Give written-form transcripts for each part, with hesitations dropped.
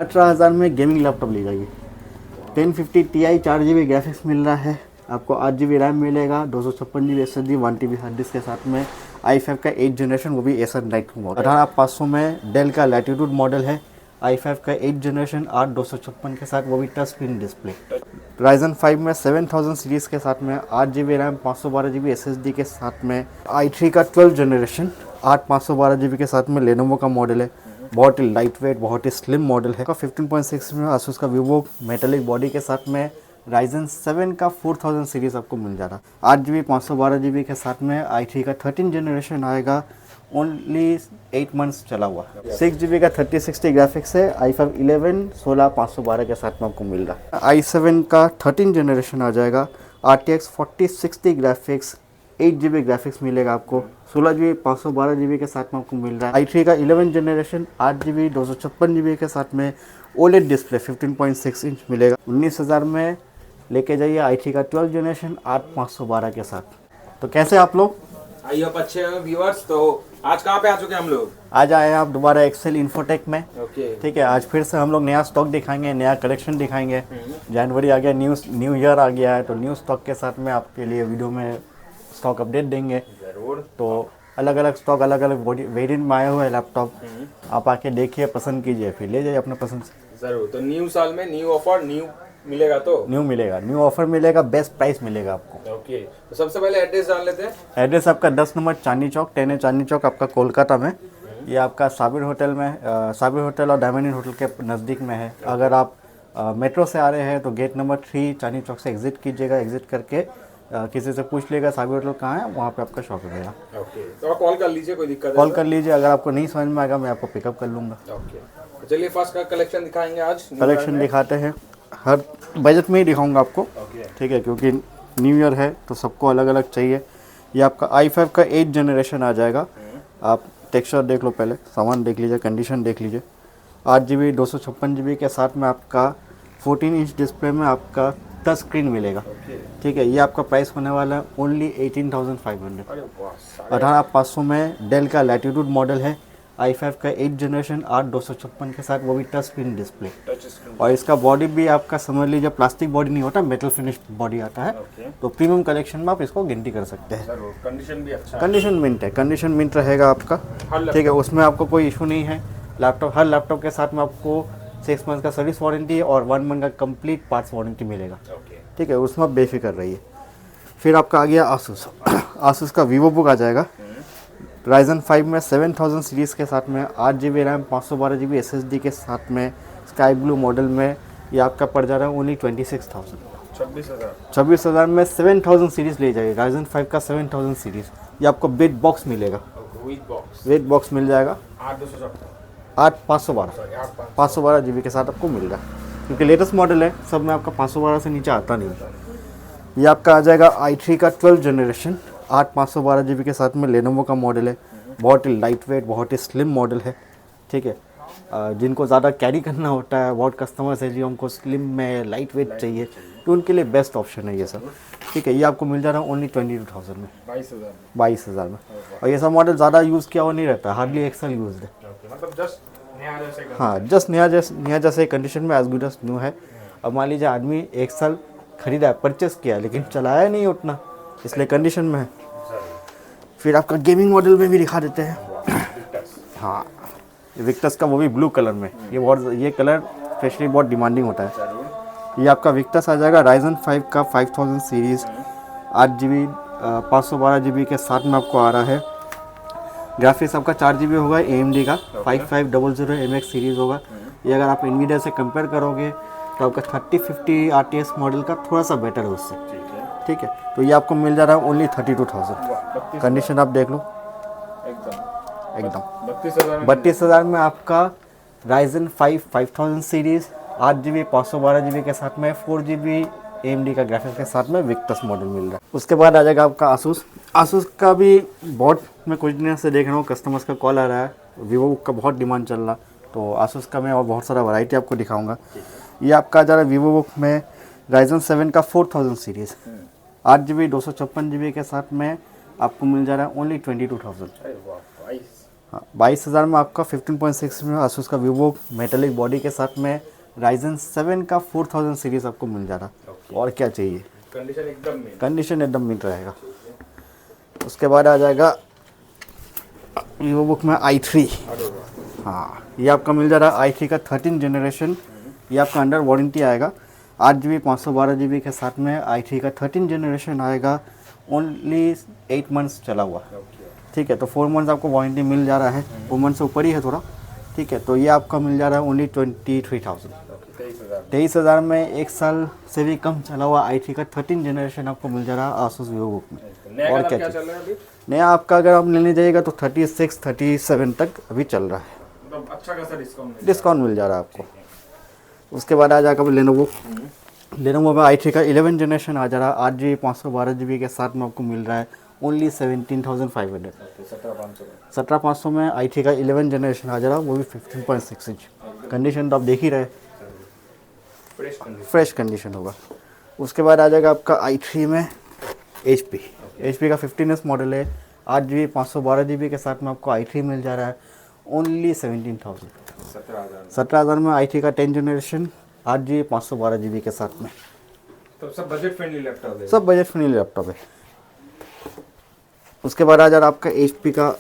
18,000 में gaming laptop ले जाइए। 1050 Ti 4 GB ग्राफिक्स मिल रहा है आपको, 8 GB रैम मिलेगा, 256 GB SSD, 1 TB hard disk के साथ में। i5 का 8 जनरेशन, वो भी एसर नाइट्रो मॉडल। 18,500 में डेल का लैटिट्यूड मॉडल है, i5 का 8 जनरेशन 8 256 के साथ, वो भी टच स्क्रीन डिस्प्ले। Ryzen 5 में 7000 सीरीज़ के साथ में 8 GB रैम 512 GB SSD के साथ में। i3 का 12 जनरेशन 512 GB के साथ में लेनोवो का मॉडल है, बहुत ही लाइट वेट, बहुत ही स्लिम मॉडल है। 15.6 में आसूस का वीवो मेटेलिक बॉडी के साथ में। Ryzen 7 का 4000 सीरीज़ आपको मिल जा रहा, 8 GB 512 GB के साथ में। i3 का 13 जनरेशन आएगा, ओनली 8 मंथ्स चला हुआ। 6 GB का 3060 ग्राफिक्स है, i5 11 16 512 के साथ में आपको मिल रहा है। i7 का 13 जनरेशन आ जाएगा, RTX 4060 ग्राफिक्स, 8 GB ग्राफिक्स मिलेगा आपको, 16 GB 512 GB के साथ में आपको मिल रहा है। i3 का 11 जनरेशन 8 GB 256 GB के साथ में, OLED डिस्प्ले 15.6 इंच मिलेगा। 19,000 में लेके जाइए i3 का 12 जनरेशन 8512 के साथ। तो कैसे आप लोग? आइए आप अच्छे व्यूअर्स। तो आज कहाँ पे आ चुके हैं हम लोग? आज आए हैं आप दोबारा एक्सेल इन्फोटेक में। ओके ठीक है, आज फिर से हम लोग नया स्टॉक दिखाएंगे, नया कलेक्शन दिखाएंगे। जनवरी आ गया, न्यू ईयर आ गया है, तो न्यू स्टॉक के साथ में आपके लिए वीडियो में स्टॉक अपडेट देंगे। जरूर। तो अलग अलग स्टॉक, अलग अलग वेरिएंट में आए हुए हैं लैपटॉप, आप आके देखिए, पसंद कीजिए, फिर ले जाइए अपने पसंद से। जरूर। तो न्यू साल में न्यू ऑफर न्यू मिलेगा, तो न्यू मिलेगा, न्यू ऑफर मिलेगा, बेस्ट प्राइस मिलेगा आपको। ओके। तो सबसे पहले एड्रेस जान लेते हैं। एड्रेस आपका 10 नंबर चांदनी चौक, 10 चांदनी चौक आपका कोलकाता में। ये आपका साबिर होटल में, साबिर होटल और डायमंड इन होटल के नज़दीक में है। अगर आप मेट्रो से आ रहे हैं तो गेट नंबर 3 चांदनी चौक से एग्जिट कीजिएगा। एग्जिट करके किसी से पूछ लेगा साबिर होटल कहाँ है, वहाँ पे आपका शॉप है मेरा। ओके। तो आप कॉल कर लीजिए, कोई दिक्कत कॉल कर लीजिए, अगर आपको नहीं समझ में आएगा मैं आपको पिकअप कर लूँगा। ओके। तो चलिए फर्स्ट का कलेक्शन दिखाएंगे आज। कलेक्शन दिखाते हैं, हर बजट में ही दिखाऊंगा आपको। ठीक है, क्योंकि न्यू ईयर है तो सबको अलग अलग चाहिए। ये आपका i5 का 8 जनरेशन आ जाएगा। आप टेक्सचर देख लो, पहले सामान देख लीजिए, कंडीशन देख लीजिए। 8 GB 256 GB के साथ में आपका 14 इंच डिस्प्ले में आपका टच स्क्रीन मिलेगा। ठीक है, ये आपका प्राइस होने वाला है ओनली 18,500। 18,500 में डेल का लैटिट्यूड मॉडल है, i5 का 8 जनरेशन 8 256 के साथ, वो भी टच स्क्रीन डिस्प्ले। और इसका बॉडी भी आपका समझ लीजिए प्लास्टिक बॉडी नहीं होता, मेटल फिनिश बॉडी आता है। तो प्रीमियम कलेक्शन में आप इसको गिनती कर सकते हैं। कंडीशन भी अच्छा है। कंडीशन मिंट है, कंडीशन मिंट रहेगा आपका। ठीक है, उसमें आपको कोई इशू नहीं है। लैपटॉप, हर लैपटॉप के साथ में आपको 6 मंथ का सर्विस वारंटी और 1 मंथ का कंप्लीट पार्ट्स वारंटी मिलेगा। ठीक है, उसमें आप बेफिक्र रहिए। फिर आपका आ गया आसूस। आसूस का वीवो बुक आ जाएगा। Ryzen 5 में 7000 सीरीज़ के साथ में, 8 GB रैम 512 GB SSD के साथ में, स्काई ब्लू मॉडल में। ये आपका पड़ जा रहा है ओनली 26,000। 26,000 में 7000 सीरीज़ ले जाइए। Ryzen 5 का 7000 सीरीज़, ये आपको वेट बॉक्स मिलेगा, वेट बॉक्स मिल जाएगा। 512 GB के साथ आपको मिल रहा है, क्योंकि लेटेस्ट मॉडल है, सब में आपका 512 से नीचे आता नहीं है। ये आपका आ जाएगा i3 का 12 जनरेशन 512 GB के साथ में, लेनोवो का मॉडल है, बहुत ही लाइट वेट, बहुत ही स्लिम मॉडल है। ठीक है, जिनको ज़्यादा कैरी करना होता है, बहुत कस्टमर्स है जी हमको स्लिम में लाइट वेट चाहिए, तो उनके लिए बेस्ट ऑप्शन है ये सब। ठीक है, ये आपको मिल जा रहा है ओनली 22,000 में, 22,000 में। और ये सब मॉडल ज़्यादा यूज़ किया हुआ नहीं रहता, हार्डली एक्सेल यूज है। मतलब जस्ट नया जैसे। हाँ, जस्ट नया जैसे कंडीशन में, एज गुड एज न्यू है। अब मान लीजिए आदमी 1 साल खरीदा है, परचेस किया, लेकिन चलाया नहीं उतना, इसलिए कंडीशन में है। फिर आपका गेमिंग मॉडल में भी दिखा देते हैं। हाँ, विक्टस का, वो भी ब्लू कलर में। ये कलर स्पेशली बहुत डिमांडिंग होता है। ये आपका विक्टस आ जाएगा। Ryzen 5 का 5000 सीरीज़ 8 GB 512 GB के साथ में आपको आ रहा है। ग्राफिक्स आपका 4 GB होगा, AMD का 5500 MX सीरीज़ होगा। ये अगर आप NVIDIA से कंपेयर करोगे तो आपका 3050 RTS मॉडल का थोड़ा सा बेटर है उससे। ठीक है, तो ये आपको मिल जा रहा है ओनली 32,000। कंडीशन आप देख लो, एकदम 32,000 में आपका Ryzen 5 5000 सीरीज़ 8 GB 512 GB के साथ में, 4 GB AMD का ग्राफिक्स के साथ में विक्टस मॉडल मिल रहा है। उसके बाद आ जाएगा आपका आसूस का भी बहुत, मैं कुछ दिनों से देख रहा हूँ कस्टमर्स का कॉल आ रहा है, वीवो का बहुत डिमांड चल रहा, तो आसूस का मैं और बहुत सारा वैरायटी आपको दिखाऊंगा। ये आपका आ जा रहा है वीवो में Ryzen 7 का 4000 सीरीज़ 8 GB 256 GB के साथ में, आपको मिल जा रहा है ओनली 22,000। हाँ 22,000 में आपका 15.6 में आसूस का वीवो मेटेलिक बॉडी के साथ में राइजन 7 का 4000 सीरीज़ आपको मिल जा रहा। और क्या चाहिए, कंडीशन एकदम मिल रहेगा। उसके बाद आ जाएगा वीवो बुक में i3। हाँ ये आपका मिल जा रहा है i3 का 13 जनरेशन। ये आपका अंडर वारंटी आएगा। 8GB 512GB के साथ में i3 का 13 जनरेशन आएगा। ओनली 8 मंथ्स चला हुआ, ठीक है। तो 4 मंथ्स आपको वारंटी मिल जा रहा है, 4 मंथ से ऊपर ही है थोड़ा, ठीक है। तो ये आपका मिल जा रहा है ओनली 23,000। 23,000 में 1 साल से भी कम चला हुआ i3 का 13 जनरेशन आपको मिल जा रहा है आसूस वीवो बुक में। और क्या चल रहा है अभी? नया आपका अगर आप लेने जाइएगा तो 36 37 तक अभी चल रहा है। मतलब अच्छा खासा डिस्काउंट मिल जा रहा है आपको। उसके बाद आ जाएगा लेनोवो में i3 का 11 जनरेशन आ जा रहा है। 8GB 512GB के साथ में आपको मिल रहा है ओनली 17,500। 17,500 में i3 का 11 जनरेशन आ जा रहा है, वो भी 15.6 इंच। कंडीशन तो आप देख ही रहे, फ्रेश कंडीशन होगा। उसके बाद आ जाएगा आपका i3 में HP का 15S मॉडल है। 8GB 512GB के साथ में आपको i3 मिल जा रहा है ओनली 17,000। 17,000 में i3 का 10 जनरेशन 8GB 512GB के साथ में। तो सब बजट फ्रेंडली लैपटॉप है, सब बजट फ्रेंडली लैपटॉप है। उसके बाद आ जा रहा आपका HP का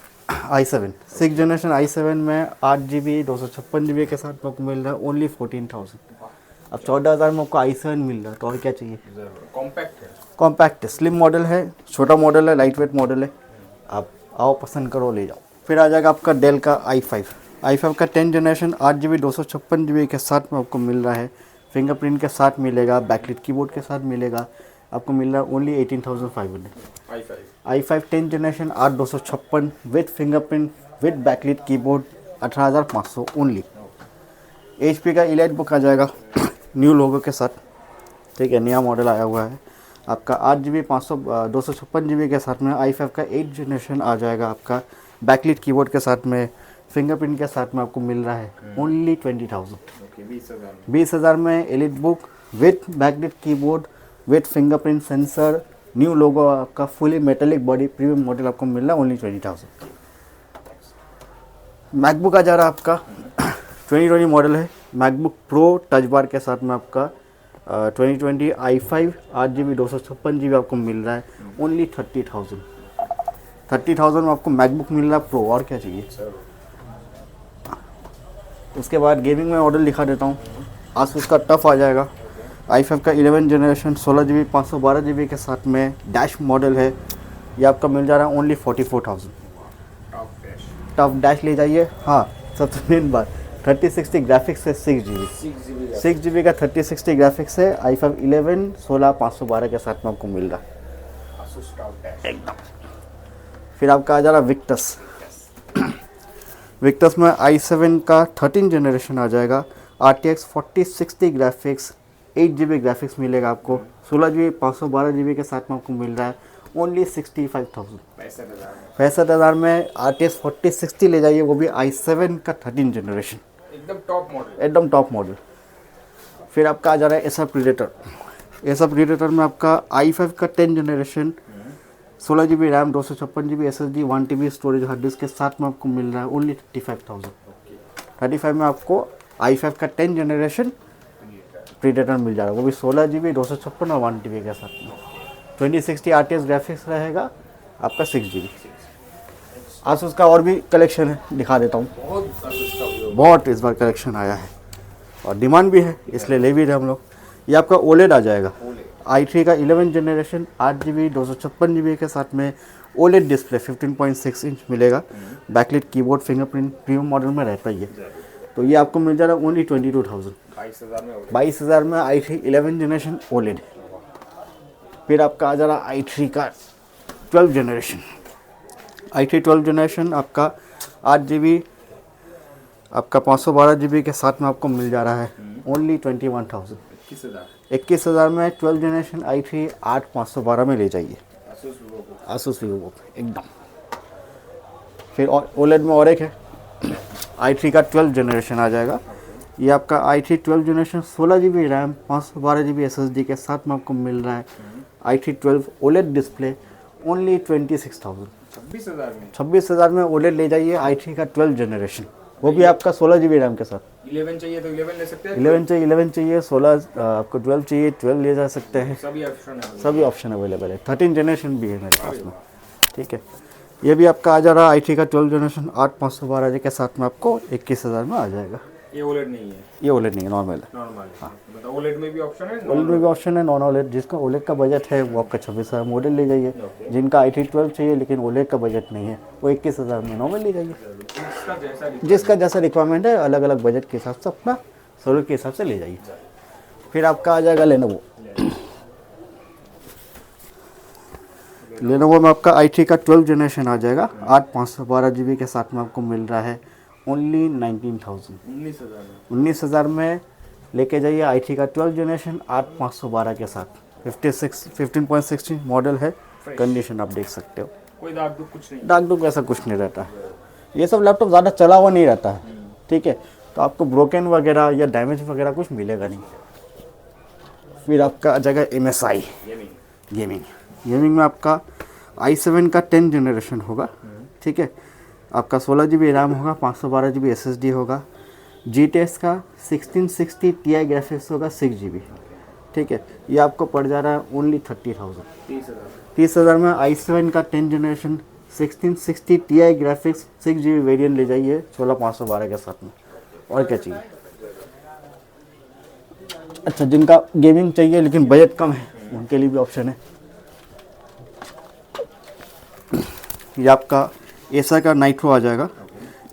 i7 6 जनरेशन i7 में 8GB 256GB के साथ में आपको मिल रहा है ओनली 14,000। अब 14,000 में आपको i7 मिल रहा है तो और क्या चाहिए। कॉम्पैक्ट है, स्लिम मॉडल है, छोटा मॉडल है, लाइट वेट मॉडल है। आप आओ पसंद करो ले जाओ। फिर आ जाएगा आपका डेल का i5 का 10 जनरेशन 8GB 256GB के साथ में आपको मिल रहा है। फिंगरप्रिंट के साथ मिलेगा, बैकलिट कीबोर्ड के साथ मिलेगा, आपको मिल रहा है only 18,500। i5 10 generation 8/256 with fingerprint with backlit keyboard 18,500 only. HP का इलाइट बुक आ जाएगा न्यू लोगो के साथ, ठीक है, नया मॉडल आया हुआ है आपका। 8GB 256GB के साथ में i5 का 8 जनरेशन आ जाएगा आपका। बैकलिट कीबोर्ड के साथ में, फिंगरप्रिंट के साथ में आपको मिल रहा है ओनली 20,000। 20,000 में elite book with backlit keyboard with fingerprint sensor, new logo आपका, fully metallic body, premium model आपको मिल रहा है ओनली 20,000। मैकबुक आ जा रहा है आपका 2020 मॉडल है, मैकबुक प्रो टच बार के साथ में आपका 2020 i5 8GB 256GB आपको मिल रहा है ओनली 30,000। 30,000 में आपको मैकबुक मिल रहा है प्रो, और क्या चाहिए। उसके बाद गेमिंग में ऑर्डर लिखा देता हूँ। आसूस का टफ आ जाएगा i5 का 11 जनरेशन 16GB 512GB के साथ में डैश मॉडल है। ये आपका मिल जा रहा है ओनली 44,000। टफ डैश ले जाइए। हाँ सबसे मेन बात 3060 ग्राफिक्स है, 6GB का 3060 ग्राफिक्स है। i5 11 16/512 के साथ में आपको मिल रहा है एकदम। फिर आपका आ जा रहा विक्टस में i7 का 13 जनरेशन आ जाएगा। RTX 4060 ग्राफिक्स 8GB ग्राफिक्स मिलेगा आपको। 16GB 512GB के साथ में आपको मिल रहा है ओनली 65,000। 65,000 में RTX 4060 ले जाइए, वो भी i7 का 13 जनरेशन, एकदम टॉप मॉडल। फिर आपका आ जा रहा है एसर प्रीडेटर में आपका i5 का 10 generation 16GB RAM 256GB SSD 1TB storage hard disk के साथ में आपको मिल रहा है ओनली 35,000। 35 में आपको i5 का 10 जनरेशन प्रीडेटर मिल जा रहा है, वो भी 16GB 256 और 1TB के साथ में। 2060 RTX ग्राफिक्स रहेगा आपका 6GB। आसूस का और भी कलेक्शन है, दिखा देता हूँ। बहुत इस बार कलेक्शन आया है और डिमांड भी है, इसलिए ले भी रहे हम लोग। ये आपका ओलेड आ जाएगा i3 का 11 जनरेशन 8GB 256GB के साथ में ओलेड डिस्प्ले 15.6 इंच मिलेगा। Backlit keyboard, fingerprint premium model में रहता ही है। तो ये आपको मिल जा रहा है ओनली 22,000। 22,000 में i3 11 जनरेशन ओलेड। फिर आपका आ जा रहा i3 का 12 जनरेशन। i3 12 जनरेशन आपका 8GB आपका 512GB के साथ में आपको मिल जा रहा है ओनली 21,000। 21,000 में 12 जनरेशन i3 8512 में ले जाइए आसूस वीवो एकदम। फिर ओलेड में और एक है i3 का 12 जनरेशन आ जाएगा। ये आपका i3 12 generation 16GB RAM 512GB SSD के साथ में आपको मिल रहा है। i3 12 OLED display only 26,000। 26,000 में 26,000 में ओलेड ले जाइए i3 का 12 जनरेशन, वो भी आपका 16 GB रैम के साथ। 11 चाहिए तो 11 ले सकते हैं। 11 चाहिए 16, आपको 12 चाहिए 12 ले जा सकते हैं। सभी ऑप्शन है। सभी ऑप्शन अवेलेबल है। 13 जनरेशन भी है मेरे पास में। ठीक है, ये भी आपका आ जा रहा है i3 का 12 जनरेशन 8512 के साथ में, आपको 21,000 में आ जाएगा। ये ओलेड नहीं है, ये ओलेड नहीं है, नॉर्मल है। नॉर्मल है। मतलब ओलेड में भी ऑप्शन है, ओलेड में भी ऑप्शन है, नॉन ओलेड। जिसका ओलेड का बजट है वो आपका 26,000 मॉडल ले जाइए। जिनका i3 12 चाहिए लेकिन ओलेड का बजट नहीं है, वो 21,000 में नॉर्मल ले जाइए। जिसका जैसा रिक्वायरमेंट है, अलग अलग बजट के हिसाब से अपना सोलर के हिसाब से ले जाइए। फिर आपका आ जाएगा लेनोवो। लेनोवो में आपका i3 का 12 जनरेशन आ जाएगा 8512 GB के साथ में, आपको मिल रहा है ओनली 19,000 19,000 में लेके जाइए। i3 का 12 जनरेशन 8512 के साथ 15.16 मॉडल है। कंडीशन आप देख सकते हो, कोई दाग दुख कुछ नहीं, दाग दुख वैसा कुछ नहीं रहता है। ये सब लैपटॉप ज़्यादा चला हुआ नहीं रहता है। ठीक है, तो आपको ब्रोकन वगैरह या डैमेज वगैरह कुछ मिलेगा नहीं। फिर आपका आ जाएगा MSI गेमिंग में आपका i7 का 10 जनरेशन होगा। ठीक है, आपका 16 GB रैम होगा, 512 GB SSD होगा। GTX का 1660 Ti ग्राफिक्स होगा 6 GB। ठीक है, ये आपको पड़ जा रहा है ओनली 30,000 30,000 में i7 का 10 generation 1660 Ti graphics 6 GB variant ले जाइए 16512 के साथ में। और क्या चाहिए? अच्छा, जिनका गेमिंग चाहिए लेकिन बजट कम है, उनके लिए भी ऑप्शन है। ये आपका एसर का नाइट्रो आ जाएगा।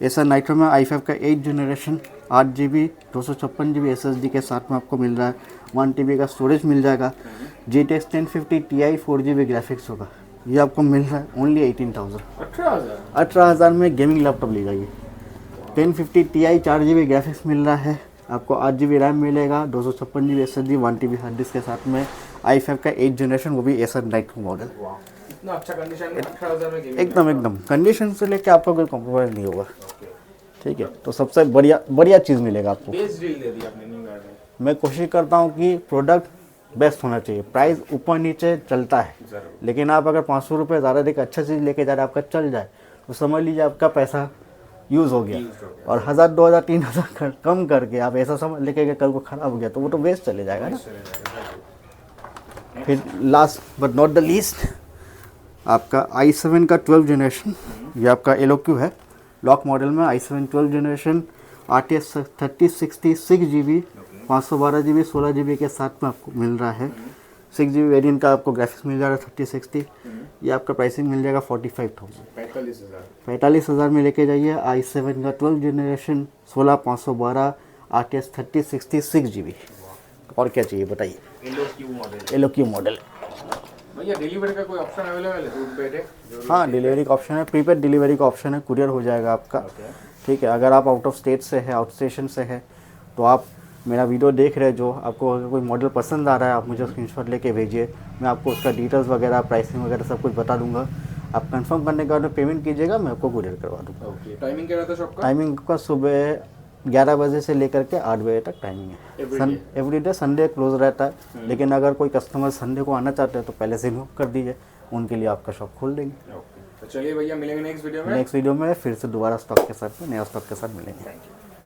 एसर नाइट्रो में i5 का 8 जनरेशन 8 GB 256 GB SSD के साथ में आपको मिल रहा है। 1 TB का स्टोरेज मिल जाएगा। GTX 1050 Ti 4 GB ग्राफिक्स होगा। ये आपको मिल रहा है ओनली 18,000 18,000 में गेमिंग लैपटॉप ले जाइए। 1050 Ti 4 GB ग्राफिक्स मिल रहा है। आपको 8 GB रैम मिलेगा, 256 GB SSD 1 TB hard disk के साथ में। i5 का 8 जनरेशन, वो भी एसर नाइट्रो मॉडल। इतना अच्छा कंडीशन में 18,000 में गेमिंग एकदम कंडीशन से लेके आपका कोई कॉम्प्रोमाइज़ नहीं होगा। ठीक है, तो सबसे बढ़िया चीज़ मिलेगा आपको। बेस्ट डील दे दी आपने न्यू ईयर में। मैं कोशिश करता हूँ कि प्रोडक्ट बेस्ट होना चाहिए। प्राइस ऊपर नीचे चलता है, लेकिन आप अगर 500 रुपये ज़्यादा देकर अच्छा चीज़ लेके जा रहे हैं, आपका चल जाए, तो समझ लीजिए आपका पैसा यूज़ हो गया। और 1000 2000 3000 कम करके आप ऐसा समझ लेके गए, कल को ख़राब हो गया तो वो तो वेस्ट चले जाएगा ना। फिर last but not the least, आपका i7 का 12 जनरेशन, ये आपका LOQ है। लॉक मॉडल में i7 12 generation RTX 3060 6 GB 512 GB 16 GB के साथ में आपको मिल रहा है। 6 GB वेरिएंट का आपको ग्राफिक्स मिल जा रहा है 3060। ये आपका प्राइसिंग मिल जाएगा 45,000 45,000 में लेके जाइए। i7 का 12 जनरेशन 16512 RTX 3060 6 GB। और क्या चाहिए बताइए? LOQ model. भैया डिलीवरी का कोई ऑप्शन अवेलेबल है? दूर बैठे? हाँ, डिलीवरी का ऑप्शन है, प्रीपेड डिलीवरी का ऑप्शन है, कुरियर हो जाएगा आपका। ठीक है, अगर आप आउट ऑफ स्टेट से है, आउट स्टेशन से है, तो आप मेरा वीडियो देख रहे हैं, जो आपको अगर कोई मॉडल पसंद आ रहा है, आप मुझे स्क्रीनशॉट लेके भेजिए। मैं आपको उसका डिटेल्स वगैरह, प्राइसिंग वगैरह सब कुछ बता दूंगा। आप कंफर्म करने के बाद पेमेंट कीजिएगा, मैं आपको कुरियर करवा दूँगा। ओके, टाइमिंग क्या रहता है शॉप का? टाइमिंग का सुबह 11 बजे से लेकर के 8 बजे तक टाइमिंग है। एवरीडे संडे क्लोज रहता है, लेकिन अगर कोई कस्टमर संडे को आना चाहते हैं तो पहले से बुक कर दीजिए, उनके लिए आपका शॉप खोल देंगे। तो चलिए भैया, मिलेंगे नेक्स्ट वीडियो में। नेक्स्ट वीडियो में फिर से दोबारा स्टॉक के साथ में, नया स्टॉक के साथ मिलेंगे।